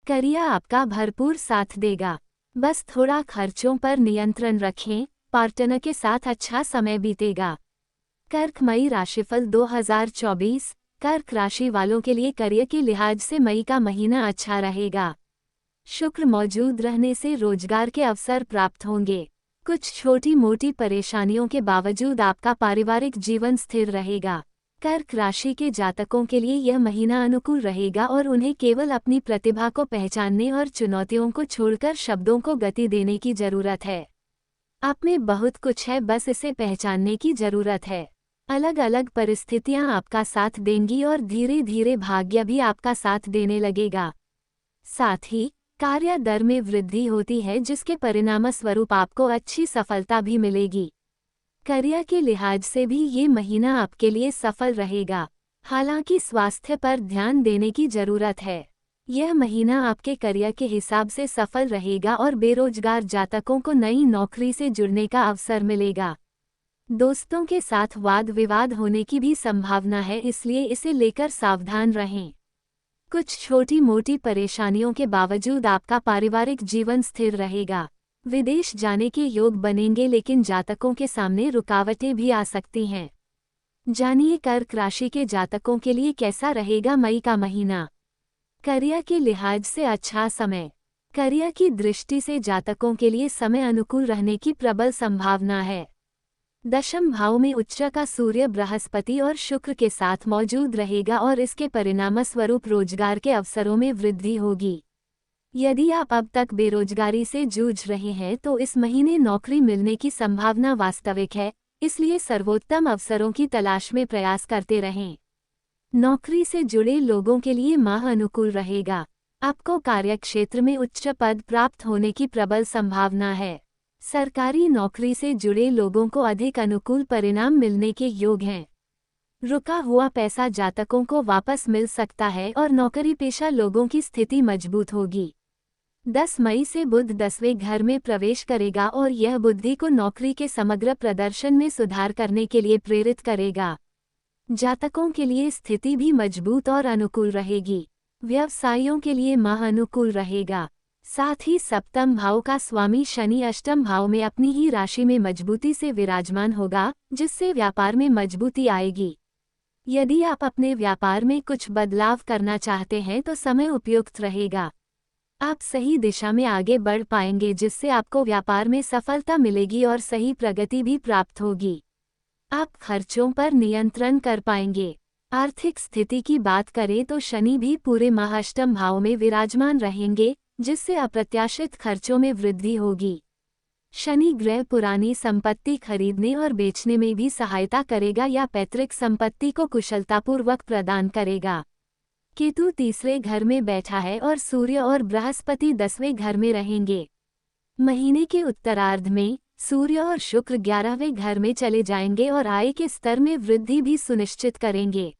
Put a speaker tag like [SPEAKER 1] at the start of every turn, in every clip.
[SPEAKER 1] Career आपका भरपूर साथ देगा। बस थोड़ा खर्चों पर नियंत्रण रखें, पार्टनर के साथ अच्छा समय बीतेगा। कर्क मई राशिफल 2024। कर्क राशि वालों के लिए करियर के लिहाज से मई का महीना अच्छा रहेगा। शुक्र मौजूद रहने से रोजगार के अवसर प्राप्त होंगे। कुछ छोटी मोटी परेशानियों के बावजूद आपका पारिवारिक जीवन स्थिर रहेगा। कर्क राशि के जातकों के लिए यह महीना अनुकूल रहेगा और उन्हें केवल अपनी प्रतिभा को पहचानने और चुनौतियों को छोड़कर शब्दों को गति देने की जरूरत है। आप में बहुत कुछ है, बस इसे पहचानने की जरूरत है। अलग अलग परिस्थितियां आपका साथ देंगी और धीरे धीरे भाग्य भी आपका साथ देने लगेगा। साथ ही कार्य दर में वृद्धि होती है, जिसके परिणामस्वरूप आपको अच्छी सफलता भी मिलेगी। करियर के लिहाज से भी ये महीना आपके लिए सफल रहेगा। हालांकि स्वास्थ्य पर ध्यान देने की जरूरत है। यह महीना आपके करियर के हिसाब से सफल रहेगा और बेरोजगार जातकों को नई नौकरी से जुड़ने का अवसर मिलेगा। दोस्तों के साथ वाद विवाद होने की भी संभावना है, इसलिए इसे लेकर सावधान रहें। कुछ छोटी मोटी परेशानियों के बावजूद आपका पारिवारिक जीवन स्थिर रहेगा। विदेश जाने के योग बनेंगे, लेकिन जातकों के सामने रुकावटें भी आ सकती हैं। जानिए कर्क राशि के जातकों के लिए कैसा रहेगा मई का महीना। करियर के लिहाज से अच्छा समय। करियर की दृष्टि से जातकों के लिए समय अनुकूल रहने की प्रबल संभावना है। दशम भाव में उच्च का सूर्य बृहस्पति और शुक्र के साथ मौजूद रहेगा और इसके परिणामस्वरूप रोजगार के अवसरों में वृद्धि होगी। यदि आप अब तक बेरोजगारी से जूझ रहे हैं तो इस महीने नौकरी मिलने की संभावना वास्तविक है, इसलिए सर्वोत्तम अवसरों की तलाश में प्रयास करते रहें। नौकरी से जुड़े लोगों के लिए माह अनुकूल रहेगा। आपको कार्यक्षेत्र में उच्च पद प्राप्त होने की प्रबल संभावना है। सरकारी नौकरी से जुड़े लोगों को अधिक अनुकूल परिणाम मिलने के योग हैं। रुका हुआ पैसा जातकों को वापस मिल सकता है और नौकरी पेशा लोगों की स्थिति मजबूत होगी। 10 मई से बुध 10वें घर में प्रवेश करेगा और यह बुद्धि को नौकरी के समग्र प्रदर्शन में सुधार करने के लिए प्रेरित करेगा। जातकों के लिए स्थिति भी मजबूत और अनुकूल रहेगी। व्यवसायियों के लिए माह अनुकूल रहेगा। साथ ही सप्तम भाव का स्वामी शनि अष्टम भाव में अपनी ही राशि में मजबूती से विराजमान होगा, जिससे व्यापार में मजबूती आएगी। यदि आप अपने व्यापार में कुछ बदलाव करना चाहते हैं तो समय उपयुक्त रहेगा। आप सही दिशा में आगे बढ़ पाएंगे, जिससे आपको व्यापार में सफलता मिलेगी और सही प्रगति भी प्राप्त होगी। आप खर्चों पर नियंत्रण कर पाएंगे। आर्थिक स्थिति की बात करें तो शनि भी पूरे माह अष्टम भाव में विराजमान रहेंगे, जिससे अप्रत्याशित खर्चों में वृद्धि होगी। शनि ग्रह पुरानी संपत्ति खरीदने और बेचने में भी सहायता करेगा या पैतृक संपत्ति को कुशलतापूर्वक प्रदान करेगा। केतु तीसरे घर में बैठा है और सूर्य और बृहस्पति 10वें घर में रहेंगे। महीने के उत्तरार्ध में सूर्य और शुक्र 11वें घर में चले जाएंगे और आय के स्तर में वृद्धि भी सुनिश्चित करेंगे।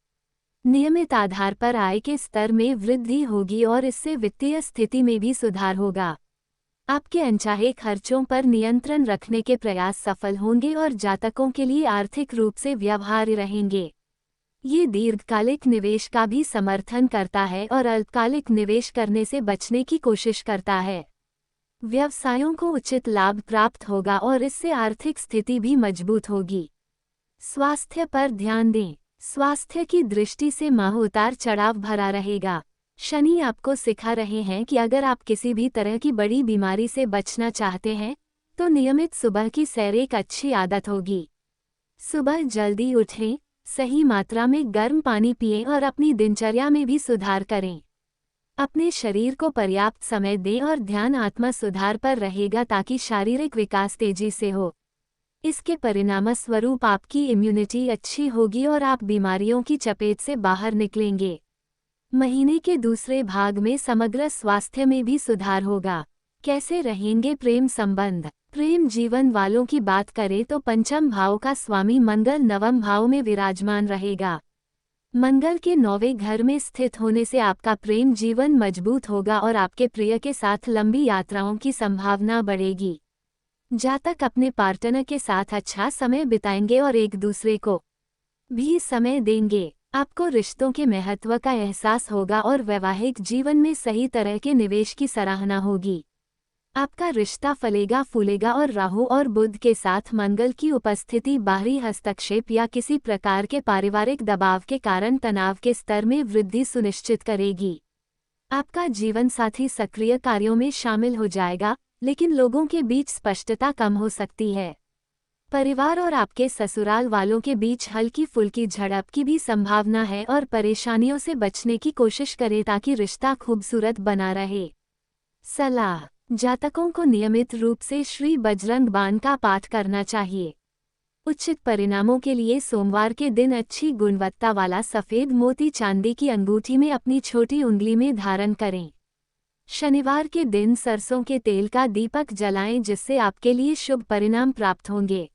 [SPEAKER 1] नियमित आधार पर आय के स्तर में वृद्धि होगी और इससे वित्तीय स्थिति में भी सुधार होगा। आपके अनचाहे खर्चों पर नियंत्रण रखने के प्रयास सफल होंगे और जातकों के लिए आर्थिक रूप से व्यवहार्य रहेंगे। ये दीर्घकालिक निवेश का भी समर्थन करता है और अल्पकालिक निवेश करने से बचने की कोशिश करता है। व्यवसायों को उचित लाभ प्राप्त होगा और इससे आर्थिक स्थिति भी मजबूत होगी। स्वास्थ्य पर ध्यान दें। स्वास्थ्य की दृष्टि से माह उतार चढ़ाव भरा रहेगा। शनि आपको सिखा रहे हैं कि अगर आप किसी भी तरह की बड़ी बीमारी से बचना चाहते हैं तो नियमित सुबह की सैर एक अच्छी आदत होगी। सुबह जल्दी उठें, सही मात्रा में गर्म पानी पिएं और अपनी दिनचर्या में भी सुधार करें। अपने शरीर को पर्याप्त समय दें और ध्यान आत्मा सुधार पर रहेगा ताकि शारीरिक विकास तेजी से हो। इसके परिणामस्वरूप आपकी इम्यूनिटी अच्छी होगी और आप बीमारियों की चपेट से बाहर निकलेंगे। महीने के दूसरे भाग में समग्र स्वास्थ्य में भी सुधार होगा। कैसे रहेंगे प्रेम संबंध। प्रेम जीवन वालों की बात करें तो पंचम भाव का स्वामी मंगल नवम भाव में विराजमान रहेगा। मंगल के 9वें घर में स्थित होने से आपका प्रेम जीवन मजबूत होगा और आपके प्रिय के साथ लंबी यात्राओं की संभावना बढ़ेगी। जातक अपने पार्टनर के साथ अच्छा समय बिताएंगे और एक दूसरे को भी समय देंगे। आपको रिश्तों के महत्व का एहसास होगा और वैवाहिक जीवन में सही तरह के निवेश की सराहना होगी। आपका रिश्ता फलेगा फूलेगा और राहु और बुध के साथ मंगल की उपस्थिति बाहरी हस्तक्षेप या किसी प्रकार के पारिवारिक दबाव के कारण तनाव के स्तर में वृद्धि सुनिश्चित करेगी। आपका जीवन साथी सक्रिय कार्यों में शामिल हो जाएगा, लेकिन लोगों के बीच स्पष्टता कम हो सकती है। परिवार और आपके ससुराल वालों के बीच हल्की फुल्की झड़प की भी संभावना है और परेशानियों से बचने की कोशिश करें ताकि रिश्ता खूबसूरत बना रहे। सलाह: जातकों को नियमित रूप से श्री बजरंग बाण का पाठ करना चाहिए। उचित परिणामों के लिए सोमवार के दिन अच्छी गुणवत्ता वाला सफ़ेद मोती चांदी की अंगूठी में अपनी छोटी उंगली में धारण करें। शनिवार के दिन सरसों के तेल का दीपक जलाएं जिससे आपके लिए शुभ परिणाम प्राप्त होंगे।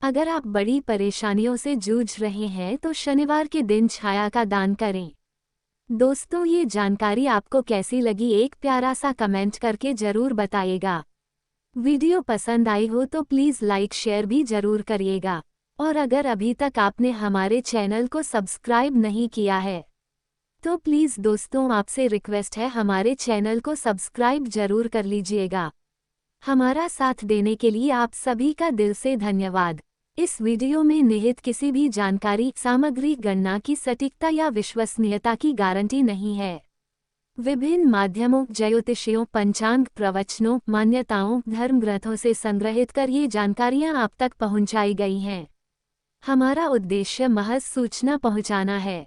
[SPEAKER 1] अगर आप बड़ी परेशानियों से जूझ रहे हैं तो शनिवार के दिन छाया का दान करें। दोस्तों, ये जानकारी आपको कैसी लगी एक प्यारा सा कमेंट करके ज़रूर बताइएगा। वीडियो पसंद आई हो तो प्लीज़ लाइक शेयर भी ज़रूर करिएगा। और अगर अभी तक आपने हमारे चैनल को सब्सक्राइब नहीं किया है तो प्लीज़ दोस्तों आपसे रिक्वेस्ट है हमारे चैनल को सब्सक्राइब ज़रूर कर लीजिएगा। हमारा साथ देने के लिए आप सभी का दिल से धन्यवाद। इस वीडियो में निहित किसी भी जानकारी सामग्री गणना की सटीकता या विश्वसनीयता की गारंटी नहीं है। विभिन्न माध्यमों, ज्योतिषियों, पंचांग, प्रवचनों, मान्यताओं, धर्म ग्रंथों से संग्रहित कर ये जानकारियाँ आप तक पहुँचाई गई हैं। हमारा उद्देश्य महज सूचना पहुँचाना है।